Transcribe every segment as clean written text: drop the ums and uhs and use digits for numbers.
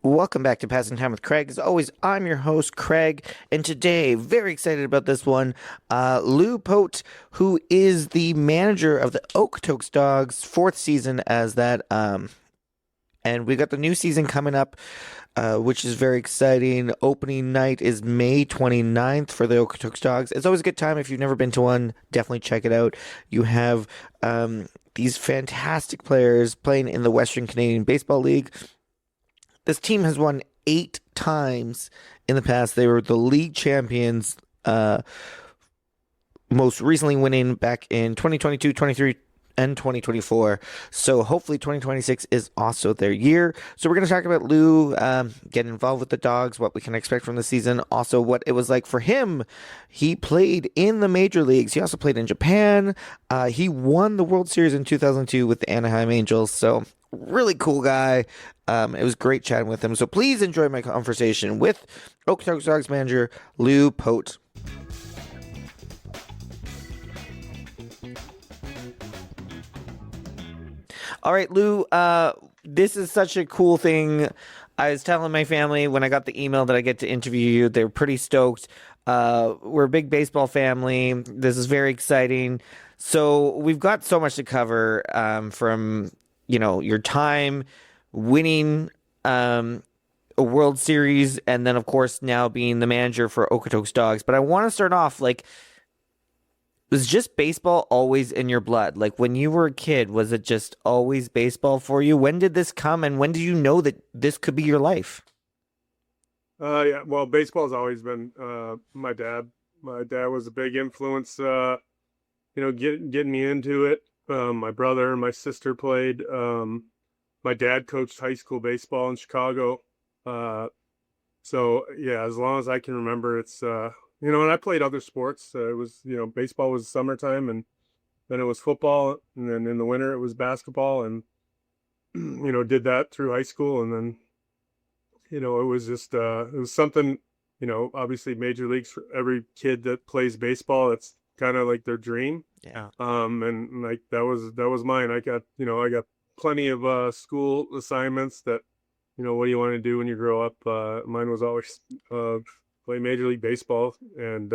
Welcome back to Passing Time with Craig. As always, I'm your host, Craig, and today, very excited about this one. Lou Pote, who is the manager of the Okotoks Dawgs, fourth season as that. And we got the new season coming up, which is very exciting. Opening night is May 29th for the Okotoks Dawgs. It's always a good time. If you've never been to one, definitely check it out. You have these fantastic players playing in the Western Canadian Baseball League. This team has won 8 times in the past. They were the league champions, most recently winning back in 2022, 23, and 2024. So hopefully 2026 is also their year. So we're going to talk about Lou getting involved with the Dogs, what we can expect from the season, also what it was like for him. He played in the major leagues. He also played in Japan. He won the World Series in 2002 with the Anaheim Angels. So really cool guy. It was great chatting with him. So please enjoy my conversation with Okotoks Dawgs manager Lou Pote. All right, Lou, this is such a cool thing. I was telling my family when I got the email that I get to interview you, they were pretty stoked. We're a big baseball family. This is very exciting. So we've got so much to cover from, your time winning a World Series and then, of course, now being the manager for Okotoks Dawgs. But I want to start off, was just baseball always in your blood? Like when you were a kid, was it just always baseball for you? When did this come and when did you know that this could be your life? Yeah, well, baseball's always been my dad. My dad was a big influence, getting me into it. My brother and my sister played. My dad coached high school baseball in Chicago. So yeah, as long as I can remember, it's and I played other sports. It was baseball was summertime, and then it was football, and then in the winter it was basketball, and did that through high school, and then it was just it was something. Obviously major leagues for every kid that plays baseball. It's kind of like their dream. Yeah. And like that was mine. I got plenty of school assignments that what do you want to do when you grow up? Mine was always play Major League Baseball, and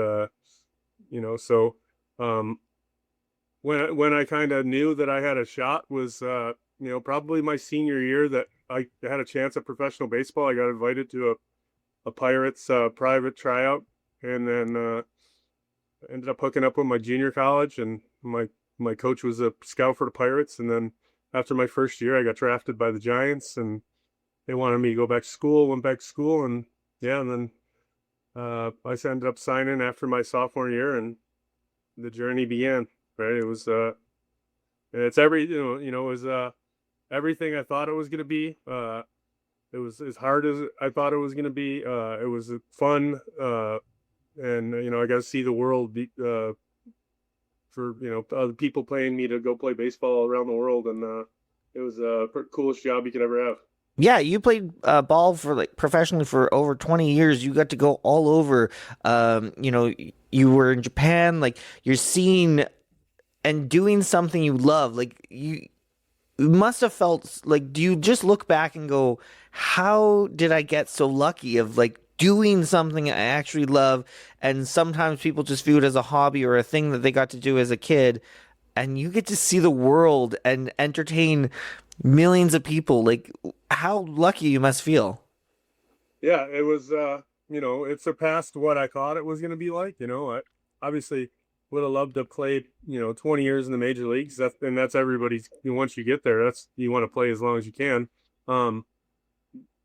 so um, when I kind of knew that I had a shot was probably my senior year that I had a chance at professional baseball. I got invited to a Pirates private tryout, and then ended up hooking up with my junior college, and my coach was a scout for the Pirates, and then after my first year, I got drafted by the Giants, and they wanted me to go back to school. Went back to school, and yeah, and then I ended up signing after my sophomore year, and the journey began. Right, it was it's it was everything I thought it was gonna be. It was as hard as I thought it was gonna be. It was fun, and I got to see the world for other people paying me to go play baseball around the world, and it was coolest job you could ever have. Yeah, you played ball for professionally for over 20 years. You got to go all over. You were in Japan, you're seeing and doing something you love. You must have felt do you just look back and go, how did I get so lucky of doing something I actually love? And sometimes people just view it as a hobby or a thing that they got to do as a kid, and you get to see the world and entertain millions of people. How lucky you must feel. Yeah, it was. It surpassed what I thought it was going to be like. I obviously would have loved to have played 20 years in the major leagues. That's everybody's. Once you get there, that's you want to play as long as you can. Um,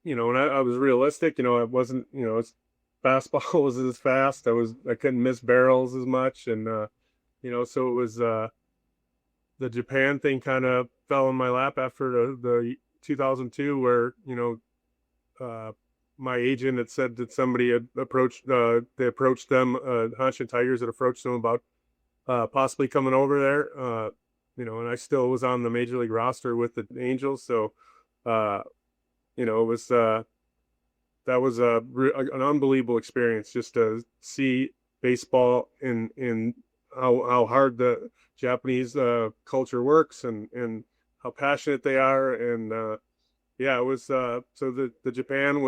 and I was realistic. I wasn't. It's fastball was as fast. I couldn't miss barrels as much, and so it was. The Japan thing kind of fell in my lap after the 2002, where uh, my agent had said that somebody had they approached them, Hanshin Tigers had approached them about possibly coming over there, and I still was on the major league roster with the Angels, so it was that was an unbelievable experience just to see baseball in how hard the Japanese culture works, and how passionate they are, and yeah, it was so the Japan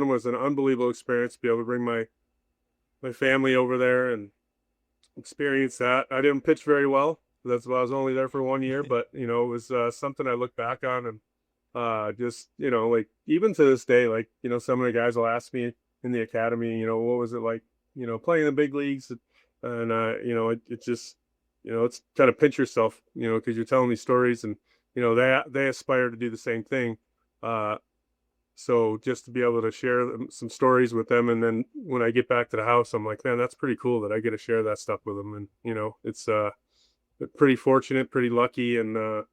was an unbelievable experience to be able to bring my family over there and experience that. I didn't pitch very well. That's why I was only there for 1 year, but it was something I look back on and just like even to this day, like some of the guys will ask me in the academy, what was it like, playing in the big leagues, and it just it's kind of pinch yourself, because you're telling these stories, and they aspire to do the same thing. Uh, so just to be able to share some stories with them, and then when I get back to the house, I'm like, man, that's pretty cool that I get to share that stuff with them, and it's pretty fortunate, pretty lucky, and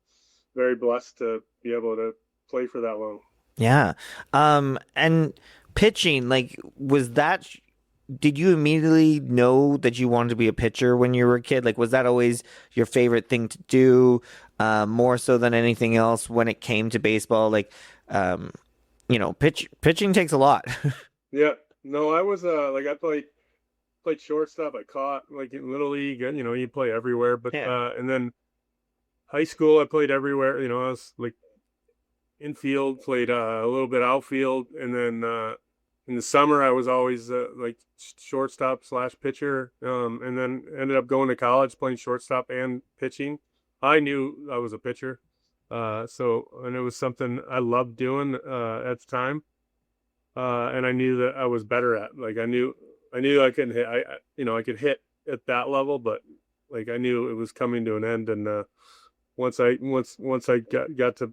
very blessed to be able to play for that long. Yeah. And pitching, like, did you immediately know that you wanted to be a pitcher when you were a kid? Like, was that always your favorite thing to do, more so than anything else when it came to baseball? Like, um, pitching takes a lot. Yeah, no, I was like I played shortstop. I caught like in little league, and you play everywhere. But Yeah. and then high school, I played everywhere. I was like infield, played a little bit outfield, and then in the summer I was always like shortstop slash pitcher. And then ended up going to college playing shortstop and pitching. I knew I was a pitcher, and it was something I loved doing at the time. And I knew that I was better at. Like I knew I couldn't hit. I could hit at that level, but like I knew it was coming to an end. And once I got to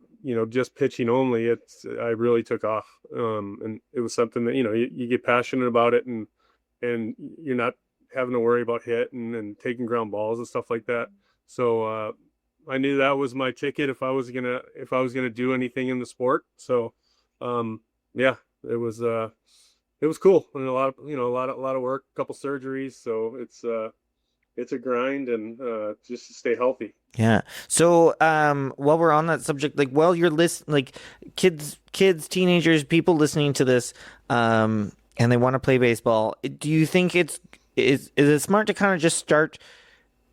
just pitching only, I really took off. And it was something that you get passionate about it, and you're not having to worry about hitting and taking ground balls and stuff like that. So I knew that was my ticket if I was gonna do anything in the sport. So yeah, it was cool, and a lot of work, a couple surgeries. So it's a grind, and just to stay healthy. Yeah. So, while we're on that subject, like, while you're like kids, teenagers, people listening to this, and they want to play baseball, do you think is it smart to kind of just start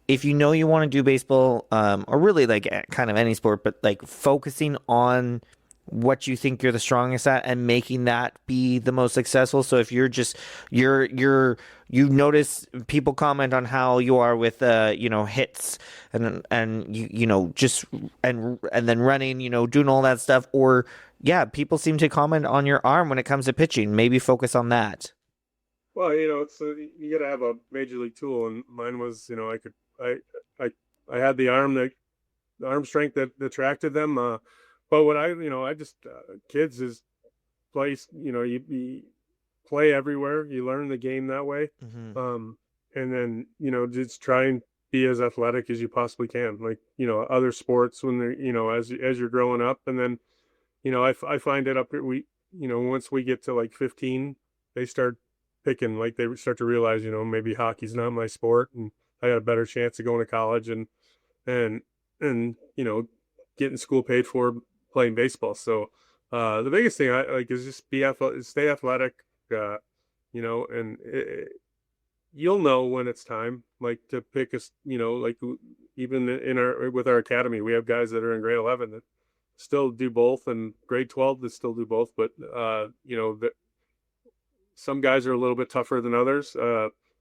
if you know you want to do baseball, or really like kind of any sport, but like focusing on what you think you're the strongest at and making that be the most successful. So if you notice people comment on how you are with hits and just and then running, doing all that stuff, or yeah, people seem to comment on your arm when it comes to pitching. Maybe focus on that. Well, it's you got to have a major league tool, and mine was, I I had the arm strength that attracted them. But what I just kids is place. You play everywhere. You learn the game that way, Hmm. and then just try and be as athletic as you possibly can. Like other sports when they're as you're growing up, and then I find it up here. Once we get to like 15, they start picking, like they start to realize, maybe hockey's not my sport, and I got a better chance of going to college and and getting school paid for playing baseball. So the biggest thing I like is just stay athletic, and you'll know when it's time, like to pick like even in our with our academy, we have guys that are in grade 11 that still do both, and grade 12 that still do both. But some guys are a little bit tougher than others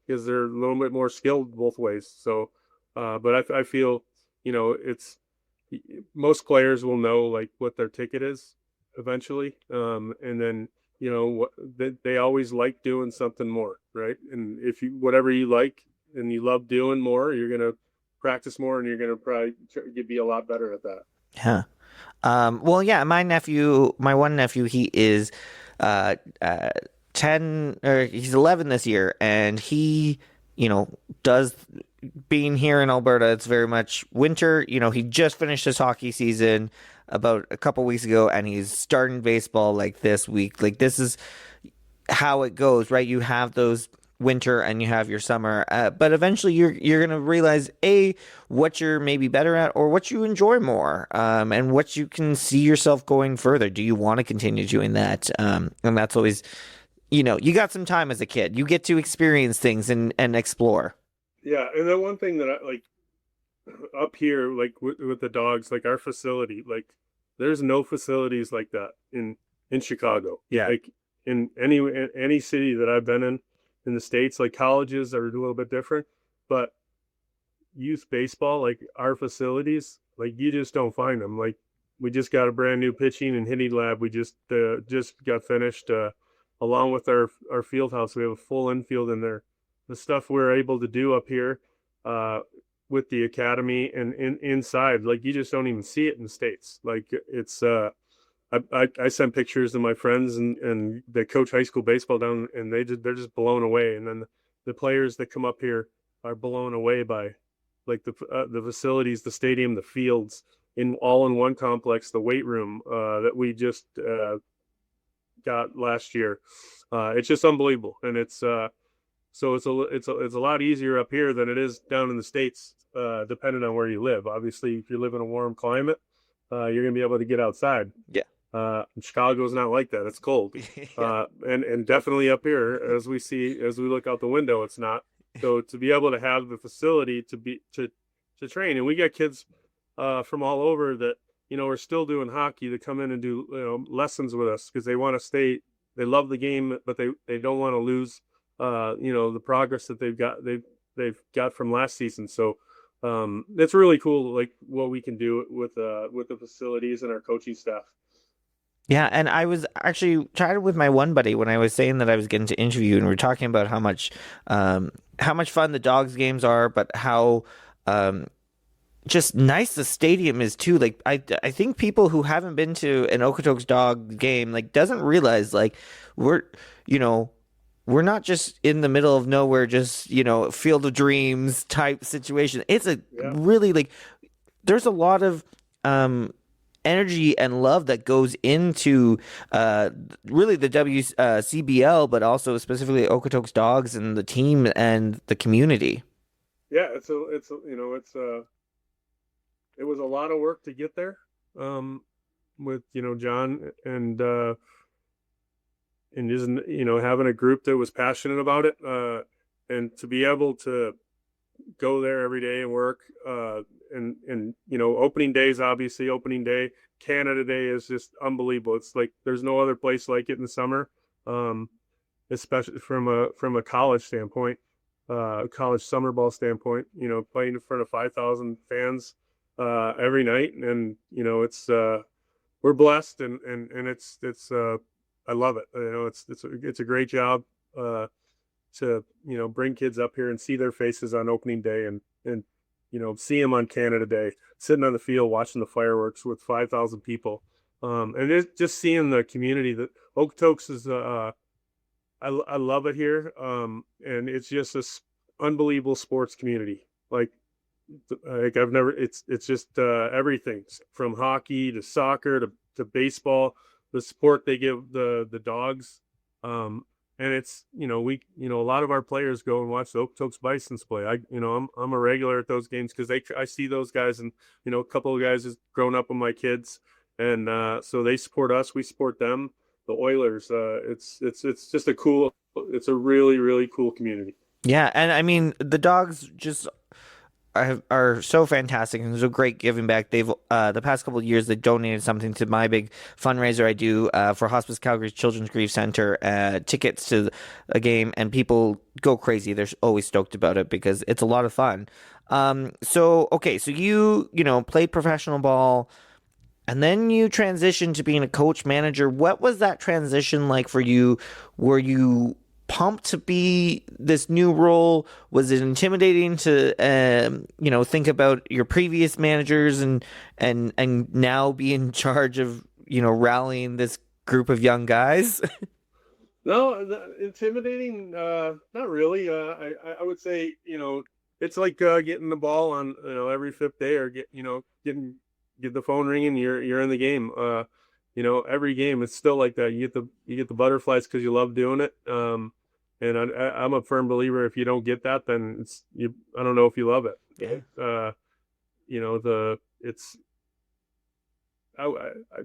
because they're a little bit more skilled both ways. So, but I feel it's most players will know like what their ticket is eventually, and then they always like doing something more, right? And if you whatever you like and you love doing more, you're gonna practice more, and you're gonna probably be a lot better at that. Yeah. Well, yeah, my one nephew, he is uh, uh, 10, or he's 11 this year, and he, does being here in Alberta, it's very much winter. He just finished his hockey season about a couple weeks ago, and he's starting baseball like this week. Like, this is how it goes, right? You have those winter and you have your summer, but eventually you're gonna realize what you're maybe better at or what you enjoy more, and what you can see yourself going further. Do you want to continue doing that? And that's always, you got some time as a kid. You get to experience things and explore. Yeah, and then one thing that I like up here, like with the dogs, like our facility, like there's no facilities like that in Chicago. Yeah. Like in any city that I've been in the States, like colleges are a little bit different, but youth baseball, like our facilities, like you just don't find them. Like we just got a brand new pitching and hitting lab. We just got finished, along with our field house. We have a full infield in there. The stuff we're able to do up here, uh, with the academy and inside, like you just don't even see it in the States. Like it's I sent pictures to my friends and they coach high school baseball down, and they're just blown away. And then the players that come up here are blown away by like the facilities, the stadium, the fields, in all in one complex, the weight room that we just got last year. It's just unbelievable, and so it's a lot easier up here than it is down in the States, depending on where you live. Obviously, if you live in a warm climate, you're gonna be able to get outside. Yeah. Chicago's not like that. It's cold. Yeah. And definitely up here, as we look out the window, it's not. So to be able to have the facility to train, and we got kids from all over that are still doing hockey to come in and do lessons with us because they want to stay. They love the game, but they don't want to lose the progress that they've got from last season. So it's really cool, like what we can do with the facilities and our coaching staff. Yeah, and I was actually chatting with my one buddy when I was saying that I was getting to interview you, and we are talking about how much fun the Dogs games are, but how um, just nice the stadium is too. Like I think people who haven't been to an Okotoks Dog game like doesn't realize like we're you know we're not just in the middle of nowhere, just field of dreams type situation. It's a Yeah. really like there's a lot of um energy and love that goes into uh really the WCBL, but also specifically Okotoks Dogs and the team and the community. Yeah, it was a lot of work to get there. With John and just having a group that was passionate about it, and to be able to go there every day and work, and opening days, obviously opening day, Canada Day is just unbelievable. It's like there's no other place like it in the summer, um, especially from a college standpoint, college summer ball standpoint. Playing in front of 5,000 fans every night, and it's we're blessed, and it's I love it. It's a great job to bring kids up here and see their faces on opening day, and see them on Canada Day, sitting on the field watching the fireworks with 5,000 people, and just seeing the community that Okotoks is. I love it here, and it's just this unbelievable sports community. Like I've never. It's just everything from hockey to soccer to baseball. The support they give the dogs, and it's a lot of our players go and watch the Okotoks Bisons play. I'm a regular at those games because I see those guys, and a couple of guys has grown up with my kids, and so they support us, we support them. The Oilers, it's just it's a really really cool community. Yeah, and I mean the Dogs just are so fantastic and so great giving back. They've the past couple of years they donated something to my big fundraiser I do for Hospice Calgary's Children's Grief Center, tickets to a game, and people go crazy. They're always stoked about it because it's a lot of fun. So okay, so you played professional ball. And then you transitioned to being a coach manager. What was that transition like for you? Were you pumped to be this new role? Was it intimidating to think about your previous managers and now be in charge of rallying this group of young guys? No, intimidating. Not really. I would say it's like getting the ball on every fifth day, or get the phone ringing. You're in the game. Every game it's still like that. You get the butterflies because you love doing it. And I'm a firm believer if you don't get that, then I don't know if you love it. Yeah. It's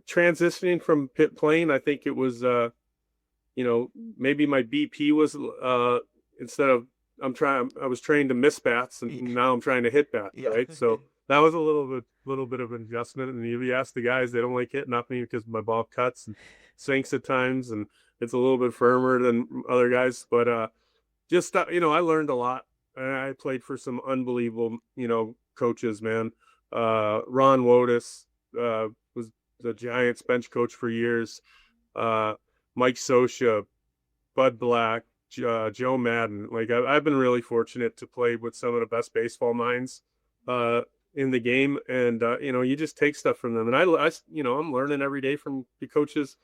transitioning from pit playing. I think it was maybe my BP was instead of I was trained to miss bats, and now I'm trying to hit bats, Yeah. right? So that was a little bit of an adjustment. And you ask the guys, they don't like hitting up me because my ball cuts and sinks at times, and it's a little bit firmer than other guys. But just I learned a lot. And I played for some unbelievable coaches, man. Ron Wotus was the Giants bench coach for years. Uh, Mike Sosha, Bud Black, Joe Madden. Like I've been really fortunate to play with some of the best baseball minds uh, in the game, and you just take stuff from them. And I'm learning every day from the coaches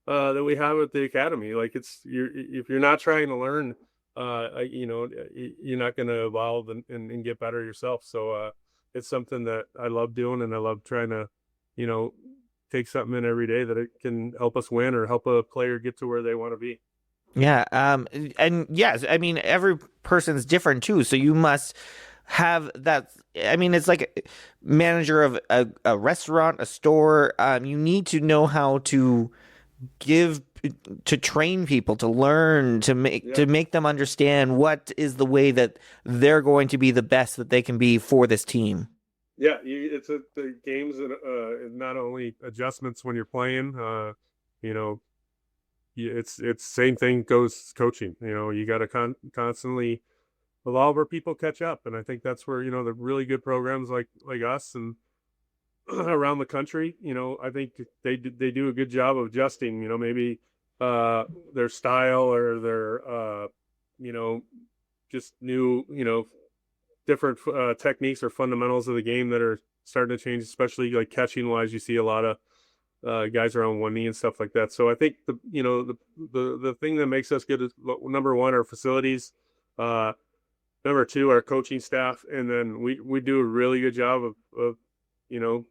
that we have at the academy. Like if you're not trying to learn, you're not going to evolve and get better yourself. So it's something that I love doing, and I love trying to, you know, take something in every day that it can help us win or help a player get to where they want to be. Yeah, and yes, I mean every person's different too, so you must have that. I mean, it's like a manager of a restaurant, a store. You need to know how to give to train people to learn to Yeah. make them understand what is the way that they're going to be the best that they can be for this team. Yeah, the games and not only adjustments when you're playing. You know, it's same thing goes coaching. You got to constantly evolve or people catch up, and I think that's where the really good programs like us and around the country. I think they do a good job of adjusting. Maybe their style or their you know just new different techniques or fundamentals of the game that are starting to change, especially like catching wise. You see a lot of guys are on one knee and stuff like that. So I think the thing that makes us good is number one, our facilities, number two, our coaching staff, and then we do a really good job of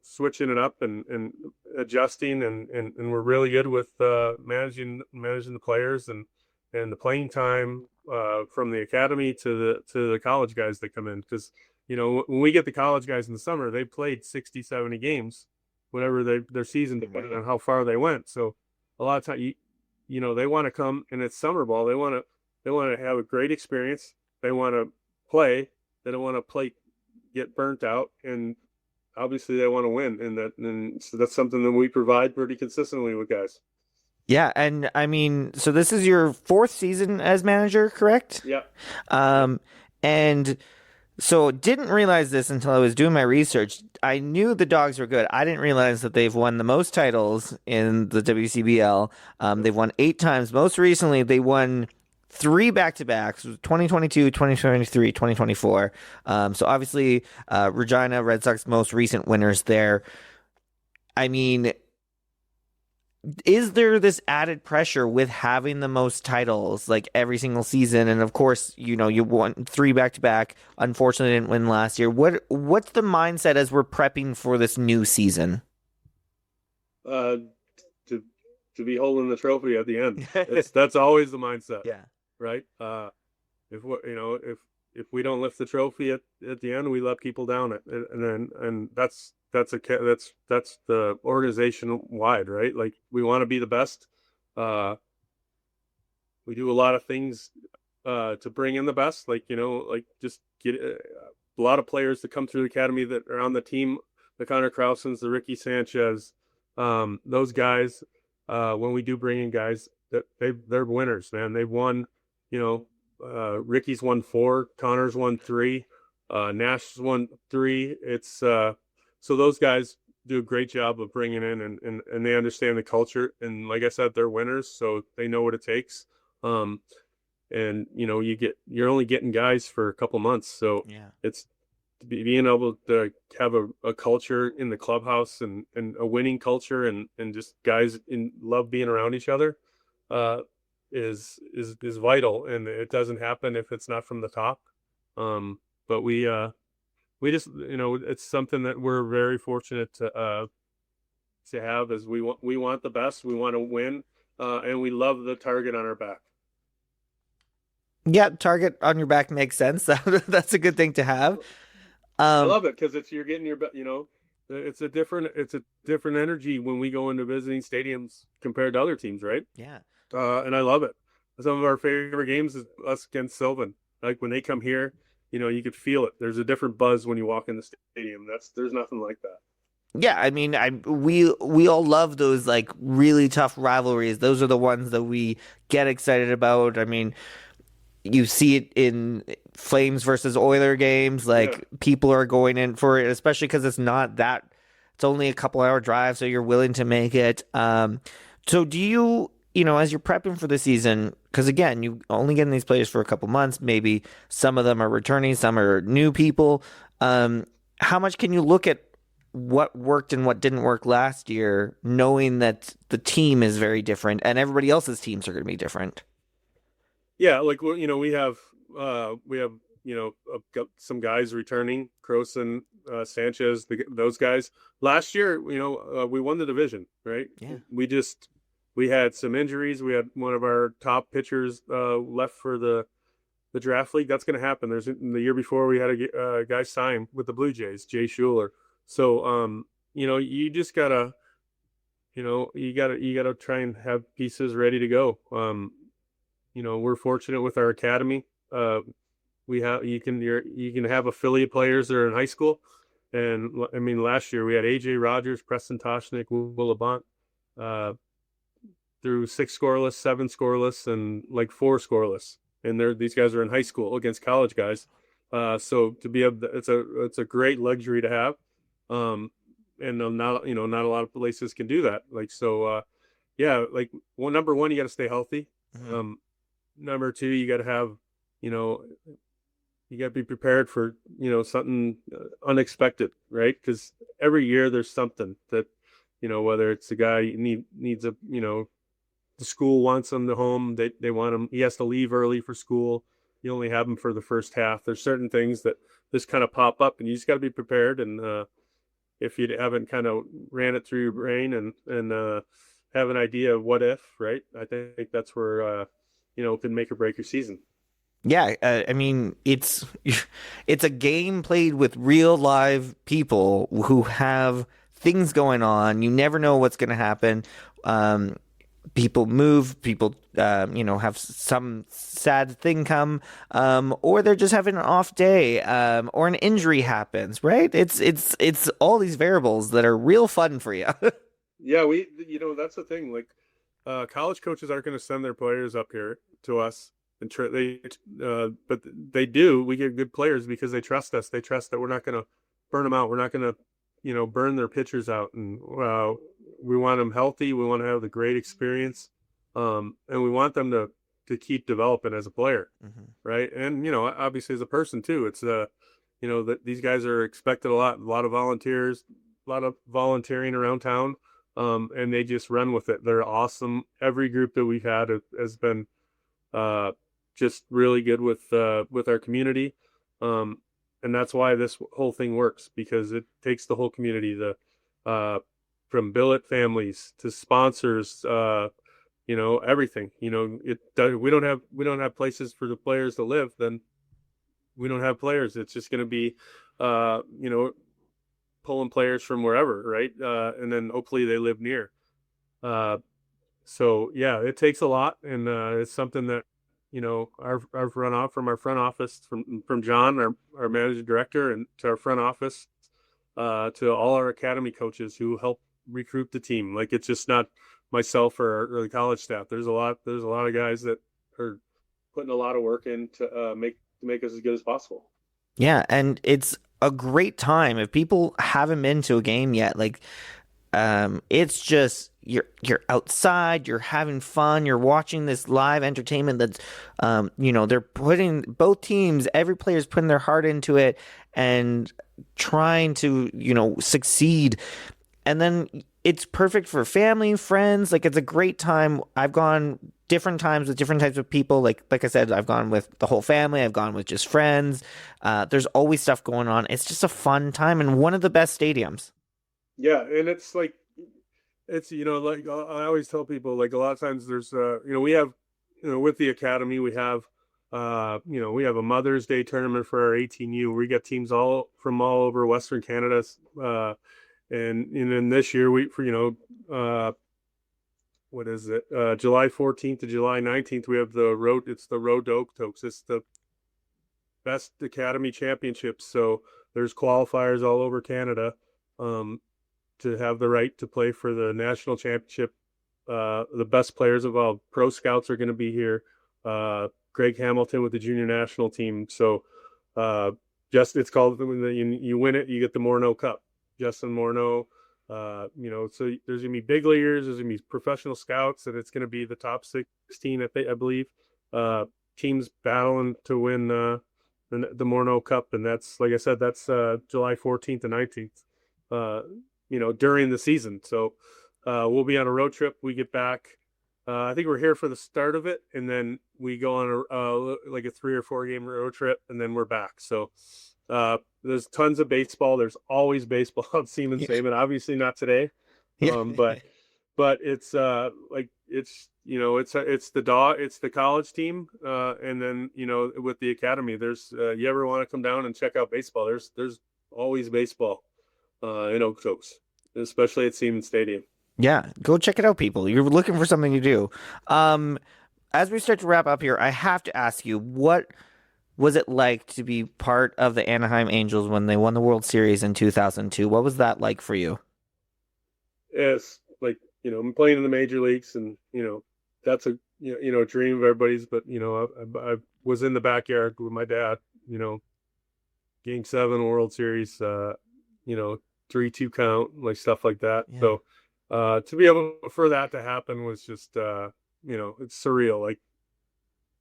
switching it up and adjusting, and we're really good with managing the players and the playing time from the academy to the college guys that come in, because when we get the college guys in the summer, they played 60, 70 games, whatever their season, depending on how far they went. So a lot of time they want to come, and it's summer ball. They want to have a great experience. They want to play. They don't want to play get burnt out, and obviously they want to win, and so that's something that we provide pretty consistently with guys. Yeah, and I mean, so this is your fourth season as manager, correct? Yeah. Yeah. Um, and so didn't realize this until I was doing my research. I knew the Dogs were good. I didn't realize that they've won the most titles in the WCBL. They've won 8 times. Most recently, they won three back-to-backs: 2022, 2023, 2024. So obviously, Regina Red Sox most recent winners there. I mean, is there this added pressure with having the most titles like every single season? And of course, you won three back to back. Unfortunately, didn't win last year. What's the mindset as we're prepping for this new season? uh, to to be holding the trophy at the end. That's always the mindset, Yeah. right? If we don't lift the trophy at the end, we let people down. And that's the organization wide, right? Like we want to be the best. Uh, we do a lot of things to bring in the best, like just get a lot of players to come through the academy that are on the team, the Connor Krausens, the Ricky Sanchez, those guys. When we do bring in guys, that they're winners, man. They've won, Ricky's won 4, Connor's won 3, Nash's won 3. It's so those guys do a great job of bringing in, and they understand the culture, and like I said, they're winners, so they know what it takes. Um, and you're only getting guys for a couple months, so Yeah. it's being able to have a culture in the clubhouse, and a winning culture, and just guys in love being around each other uh is vital, and it doesn't happen if it's not from the top. But we just it's something that we're very fortunate to have, as we want the best, we want to win, and we love the target on our back. Yeah, target on your back makes sense. That's a good thing to have. I Um, love it because you're getting it's a different energy when we go into visiting stadiums compared to other teams, right? yeah. And I love it. Some of our favorite games is us against Sylvan. Like when they come here, you could feel it. There's a different buzz when you walk in the stadium. There's nothing like that. Yeah, I mean, we all love those like really tough rivalries. Those are the ones that we get excited about. I mean, you see it in Flames versus Oiler games. Yeah. Like people are going in for it, especially because it's not that. It's only a couple hour drive, so you're willing to make it. So do you, as you're prepping for the season, because again, you only getting these players for a couple months. Maybe some of them are returning, some are new people. How much can you look at what worked and what didn't work last year, knowing that the team is very different and everybody else's teams are going to be different? Yeah, like we have some guys returning, Croson, Sanchez, those guys. Last year, we won the division, right? Yeah. We had some injuries. We had one of our top pitchers left for the draft league. That's going to happen. There's the year before we had a guy sign with the Blue Jays, Jay Schuler. So you just gotta you gotta try and have pieces ready to go. We're fortunate with our academy. We have you can have affiliate players that are in high school, and I mean last year we had AJ Rogers, Preston Toshnik, Will Labont, uh, through 6 scoreless, 7 scoreless, and like 4 scoreless, and these guys are in high school against college guys. So to be able, it's a great luxury to have, and not a lot of places can do that. Like so, yeah, like number one, you got to stay healthy. Mhm. Number two, you got to have, you know, you got to be prepared for, something unexpected, right? Because every year there's something that, whether it's a guy needs a, the school wants him to home. They want him. He has to leave early for school. You only have him for the first half. There's certain things that just kind of pop up, and you just got to be prepared. And if you haven't kind of ran it through your brain and have an idea of what if, right? I think that's where can make or break your season. Yeah, I mean it's a game played with real live people who have things going on. You never know what's going to happen. Um, People move, people have some sad thing come, or they're just having an off day, or an injury happens. Right? It's all these variables that are real fun for you. Yeah, that's the thing. Like, college coaches aren't going to send their players up here to us and but they do. We get good players because they trust us. They trust that we're not going to burn them out. We're not going to, burn their pitchers out. And we want them healthy. We want to have the great experience, and we want them to keep developing as a player, Mhm. right? And obviously as a person too. It's that these guys are expected a lot of volunteers, a lot of volunteering around town, and they just run with it. They're awesome. Every group that we've had has been uh, just really good with our community, um, and that's why this whole thing works because it takes the whole community, the from billet families to sponsors, everything. We don't have places for the players to live, then we don't have players. It's just going to be, uh, you know, pulling players from wherever, right? And then hopefully they live near. Uh, so yeah, it takes a lot, and it's something that our front office, from John, our managing director, and to our front office, to all our academy coaches who help recruit the team. Like it's just not myself or the college staff. There's a lot of guys that are putting a lot of work in to make us as good as possible. Yeah, and it's a great time if people haven't been to a game yet. Like, it's just you're outside, you're having fun, you're watching this live entertainment that's, they're putting both teams, every player's putting their heart into it and trying to, succeed. And then it's perfect for family, friends. Like it's a great time. I've gone different times with different types of people. Like I said, I've gone with the whole family. I've gone with just friends. There's always stuff going on. It's just a fun time and one of the best stadiums. Yeah, and it's like like I always tell people, like a lot of times there's we have with the academy we have we have a Mother's Day tournament for our 18U. We got teams all over Western Canada, and then this year we for what is it, July 14th to July 19th we have the road. It's the road to Okotoks. It's best academy championships. So there's qualifiers all over Canada to have the right to play for the national championship. The best players of all pro scouts are going to be here. Greg Hamilton with the junior national team. So just it's called you win it, you get the Morneau Cup. Justin Morneau. So there's gonna be big leaguers, there's gonna be professional scouts, and it's gonna be the top 16, I believe, teams battling to win the Morneau Cup, and that's like I said, that's July 14th and 19th. During the season. So we'll be on a road trip. We get back. I think we're here for the start of it, and then we go on like a 3 or 4 game road trip, and then we're back. So there's tons of baseball. There's always baseball on Siemens Stadium. Obviously not today, Yeah. but it's it's the college team, and then with the academy. There's you ever want to come down and check out baseball? There's always baseball in Okotoks, especially at Siemens Stadium. Yeah, go check it out, people. You're looking for something to do. As we start to wrap up here, I have to ask you, what was it like to be part of the Anaheim Angels when they won the World Series in 2002? What was that like for you? It's like I'm playing in the major leagues, and that's a dream of everybody's. But I was in the backyard with my dad. Game 7 World Series. 3-2 count, like stuff like that. Yeah. So to be able for that to happen was just it's surreal.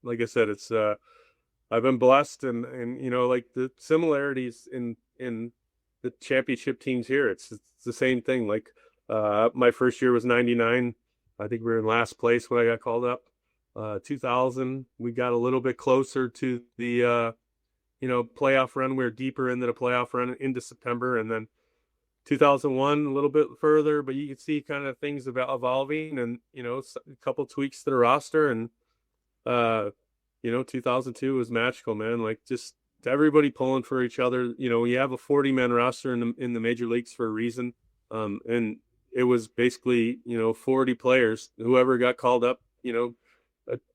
Like I said, it's I've been blessed, and like the similarities in the championship teams here. It's the same thing. Like my first year was 99. I think we were in last place when I got called up. 2000, we got a little bit closer to the playoff run. We were deeper into the playoff run into September, and then 2001 a little bit further, but you can see kind of things about evolving, and a couple tweaks to the roster, and 2002 was magical, man. Like just everybody pulling for each other. You have a 40-man roster in the major leagues for a reason, and it was basically 40 players. Whoever got called up,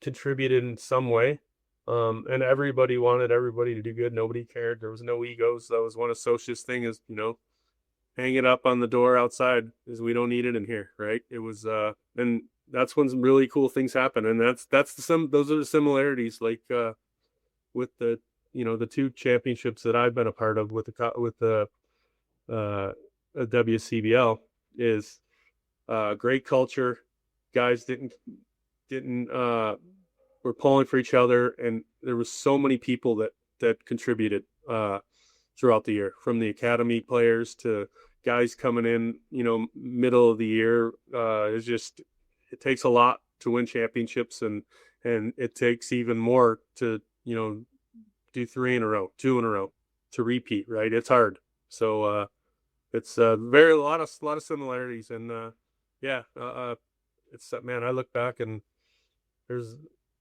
contributed in some way. And everybody wanted everybody to do good. Nobody cared. There was no egos. That was one of Socia's thing is, hang it up on the door outside is we don't need it in here. Right. It was, and that's when some really cool things happen. And those are the similarities, like, with the, the 2 championships that I've been a part of with the WCBL is, great culture. Guys were pulling for each other, and there was so many people that contributed throughout the year, from the academy players to guys coming in middle of the year. It takes a lot to win championships, and it takes even more to do 3 in a row, 2 in a row, to repeat. Right, it's hard. So it's a lot of similarities, and it's man, I look back and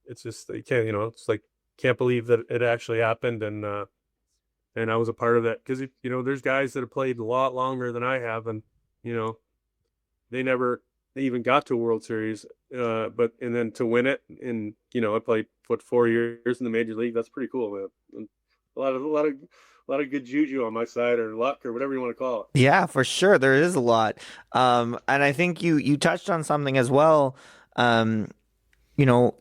it's just you can't it's like can't believe that it actually happened, and I was a part of that, because there's guys that have played a lot longer than I have, and they never even got to a World Series, but then to win it, and I played 4 years in the major league. That's pretty cool, man. And a lot of good juju on my side, or luck, or whatever you want to call it. Yeah, for sure. There is a lot. And I think you touched on something as well. You know,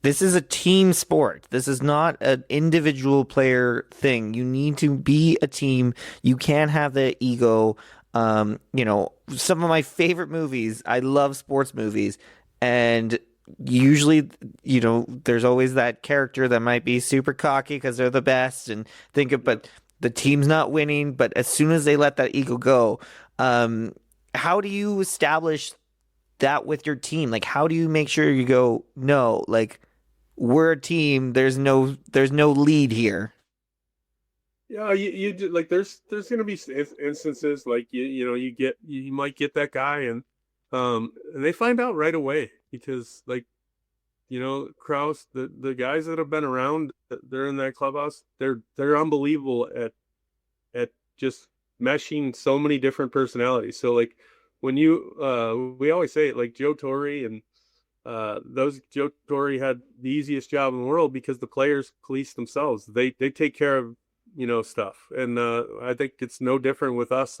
this is a team sport. This is not an individual player thing. You need to be a team. You can't have the ego. Some of my favorite movies, I love sports movies, and usually, there's always that character that might be super cocky because they're the best and but the team's not winning. But as soon as they let that ego go, how do you establish that with your team? Like, how do you make sure you go, no, like, we're a team. There's no lead here. Yeah, you do, like there's gonna be instances like you might get that guy, and they find out right away, because like Kraus, the guys that have been around, they're in that clubhouse, they're unbelievable at just meshing so many different personalities. So like when we always say it, like Joe Torre and Joe Torre had the easiest job in the world because the players police themselves. They take care of stuff, and I think it's no different with us.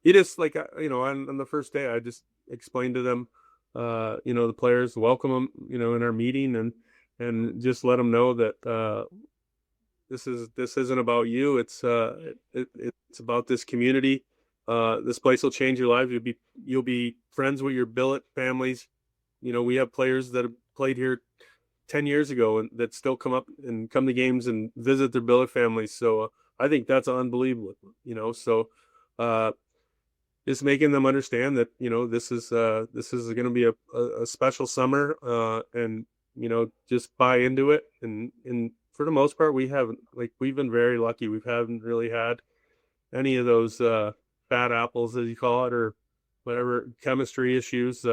You just like on the first day, I just explained to them, the players, welcome them, in our meeting, and just let them know that this isn't about you. It's about this community. This place will change your lives. You'll be friends with your billet families. We have players that have played here 10 years ago and that still come up and come to games and visit their billet families. So I think that's unbelievable. So just making them understand that this is going to be a special summer, and just buy into it. And for the most part, we've been very lucky. We haven't really had any of those bad apples, as you call it, or whatever chemistry issues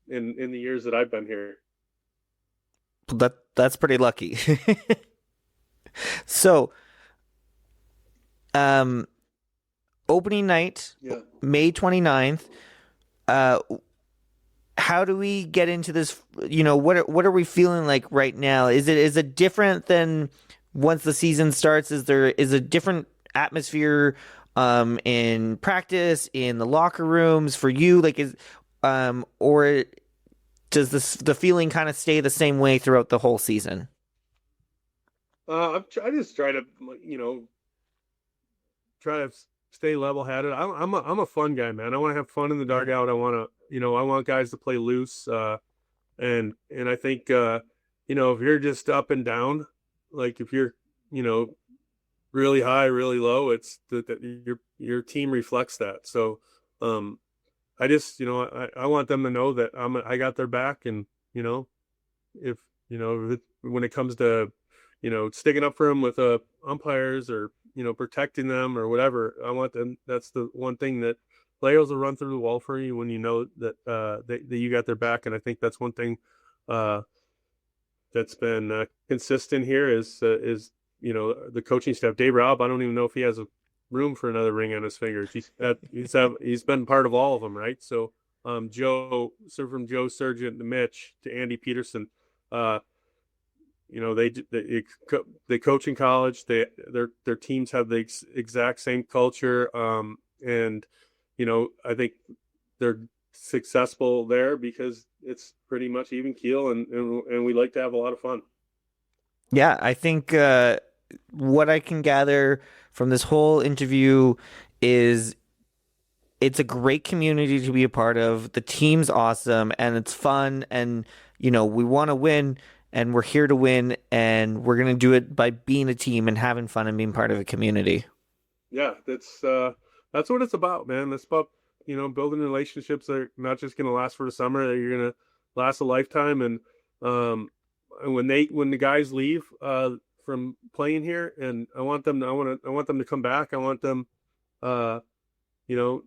in the years that I've been here. That's pretty lucky. So, um, opening night, Yeah. May 29th. Uh, how do we get into this? What are we feeling like right now? Is it different than once the season starts? Is a different atmosphere in practice, in the locker rooms for you? Like or does the feeling kind of stay the same way throughout the whole season? I just try to stay level headed. I'm a fun guy, man. I want to have fun in the dugout. I want guys to play loose. And I think if you're just up and down, like if you're you know really high, really low, it's that your team reflects that. So I just I want them to know that I got their back, and if when it comes to sticking up for them with umpires, or protecting them or whatever, I want them. That's the one thing that players will run through the wall for you when you know that that you got their back. And I think that's one thing uh, that's been consistent here is the coaching staff. Dave Robb, I don't even know if he has a room for another ring on his fingers. He's been part of all of them, right? So from Joe Surgent to Mitch to Andy Peterson, uh, they coach in college. Their teams have the exact same culture, and I think they're successful there because it's pretty much even keel, and we like to have a lot of fun. Yeah, I think what I can gather from this whole interview is it's a great community to be a part of. The team's awesome and it's fun, and we want to win, and we're here to win, and we're going to do it by being a team and having fun and being part of a community. Yeah, that's what it's about, man. It's about building relationships that are not just going to last for the summer; that you're going to last a lifetime. Um, and when the guys leave from playing here, and I want them to come back. I want them, uh, you know,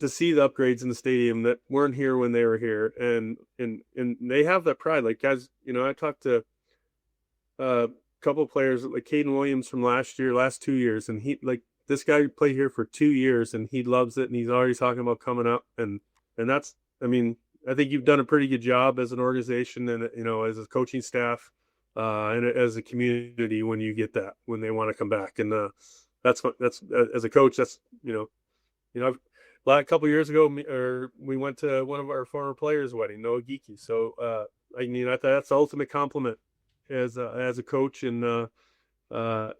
to see the upgrades in the stadium that weren't here when they were here, and they have that pride. Like guys, I talked to a couple of players like Caden Williams from last 2 years, and this guy played here for 2 years, and he loves it, and he's already talking about coming up, and that's, I mean, I think you've done a pretty good job as an organization, and as a coaching staff, and as a community when you get that when they want to come back, and that's as a coach, that's I've a couple of years ago, we went to one of our former players' wedding, Noah Geeky. So that's the ultimate compliment as a coach, and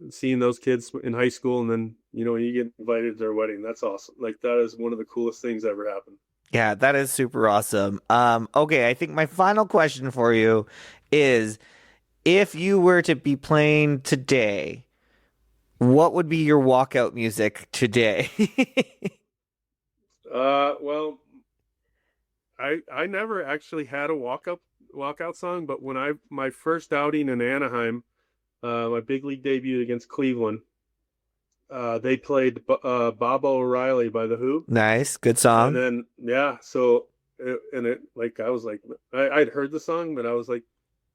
seeing those kids in high school, and then when you get invited to their wedding, that's awesome. Like that is one of the coolest things that ever happened. Yeah, that is super awesome. Okay, I think my final question for you is if you were to be playing today, what would be your walkout music today? Well, I never actually had a walkout song, but when my first outing in Anaheim, my big league debut against Cleveland, they played Bob O'Reilly by The Who. Nice, good And song. then yeah, so I was like, I'd heard the song, but I was like,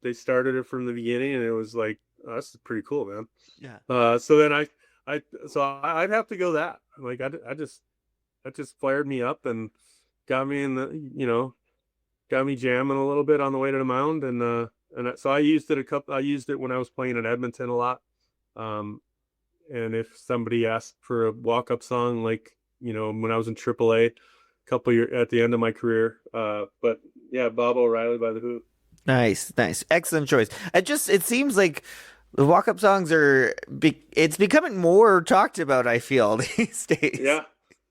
they started it from the beginning, and it was like, oh, this is pretty cool, man. Yeah. So then I'd have to go that. Like that just fired me up and got me in the got me jamming a little bit on the way to the mound, so I used it a couple. I used it when I was playing in Edmonton a lot. Um, and if somebody asked for a walk up song, like when I was in AAA, a couple years at the end of my career, but yeah, Bob O'Reilly by the Who. Nice, nice, excellent choice. It seems like the walk-up songs it's becoming more talked about, I feel, these days. Yeah.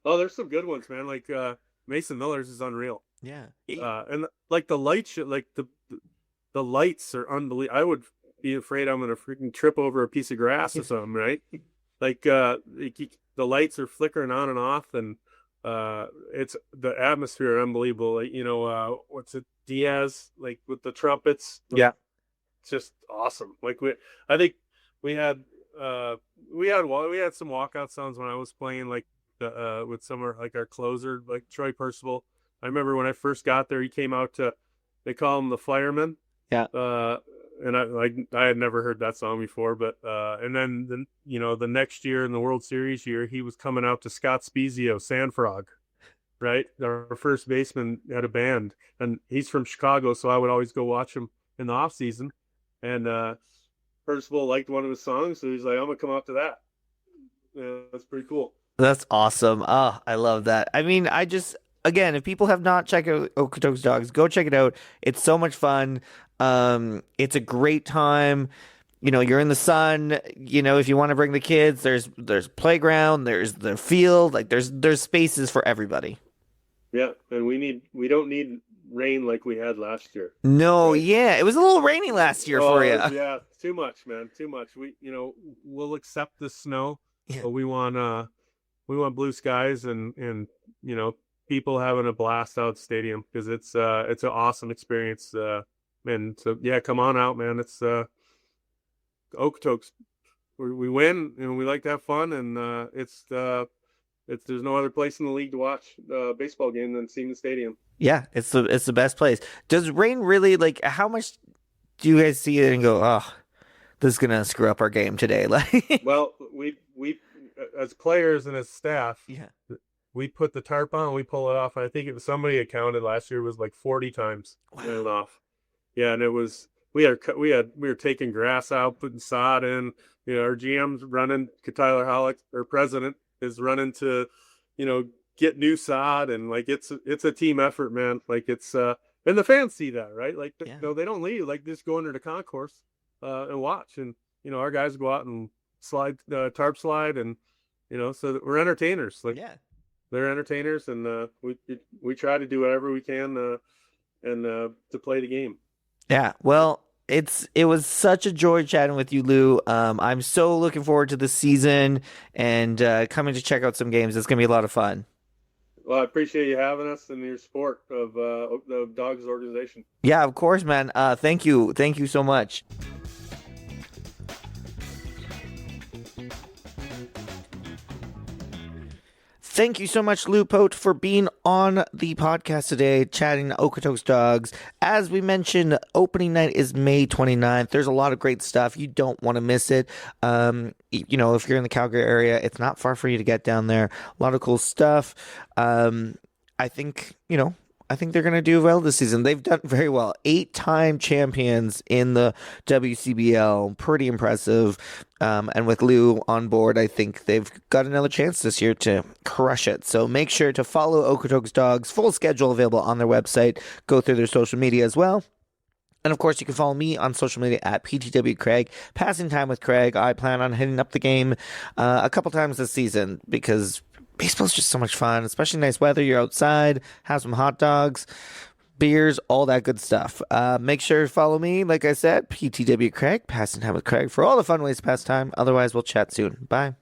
Oh, there's some good ones, man. Like Mason Miller's is unreal. Yeah. And like the light like the lights are unbelievable. I would be afraid I'm gonna freaking trip over a piece of grass or something, right? Like the lights are flickering on and off, and it's the atmosphere unbelievable. Like what's it, Diaz, like with the trumpets. Yeah. It's just awesome. Like I think we had we had some walkout songs when I was playing, like with some of like our closer, like Troy Percival. I remember when I first got there, he came out to, they call him the fireman. Yeah. And I had never heard that song before, but and then the next year in the World Series year, he was coming out to Scott Spezio, Sandfrog, right? Our first baseman had a band, and he's from Chicago, so I would always go watch him in the off season. And Percival liked one of his songs, so he's like, "I'm gonna come out to that." Yeah, that's pretty cool. That's awesome. Oh, I love that. I mean, again, if people have not checked out Okotoks Dawgs, go check it out. It's so much fun. It's a great time. You're in the sun. If you want to bring the kids, there's playground, there's the field, like there's spaces for everybody. Yeah, and we don't need rain like we had last year. No, Right? yeah, it was a little rainy last year for you. Yeah, too much, man, too much. We'll accept the snow, Yeah. but we want blue skies and people having a blast out stadium, because it's an awesome experience. And so yeah, come on out, man. It's Okotoks. We win and we like to have fun, and it's there's no other place in the league to watch a baseball game than seeing the stadium. Yeah, it's the best place. Does rain really, like, how much do you guys see it and go, oh, this is gonna screw up our game today? Like, Well, we as players and as staff, yeah. we put the tarp on, we pull it off. I think it was somebody accounted last year, it was like 40 times it off. Yeah, and it was we were taking grass out, putting sod in. Our GM's running, Tyler Hollick, our president, is running to, get new sod, and like it's a team effort, man. Like it's and the fans see that, right? Like Yeah. they don't leave, like just go under the concourse and watch, and our guys go out and slide tarp slide, and so we're entertainers. Like Yeah. they're entertainers, and we try to do whatever we can and to play the game. Yeah. Well, it was such a joy chatting with you, Lou. I'm so looking forward to the season and coming to check out some games. It's gonna be a lot of fun. Well, I appreciate you having us and your support of the Dogs organization. Yeah, of course, man. Thank you. Thank you so much. Thank you so much, Lou Pote, for being on the podcast today, chatting to Okotoks Dawgs. As we mentioned, opening night is May 29th. There's a lot of great stuff. You don't want to miss it. If you're in the Calgary area, it's not far for you to get down there. A lot of cool stuff. I think they're going to do well this season. They've done very well. 8-time champions in the WCBL. Pretty impressive. And with Lou on board, I think they've got another chance this year to crush it. So make sure to follow Okotoks Dawgs. Full schedule available on their website. Go through their social media as well. And of course, you can follow me on social media at PTW Craig. Passing time with Craig. I plan on hitting up the game a couple times this season because baseball's just so much fun, especially nice weather. You're outside, have some hot dogs, beers, all that good stuff. Make sure to follow me, like I said, PTW Craig, Passing Time with Craig, for all the fun ways to pass time. Otherwise, we'll chat soon. Bye.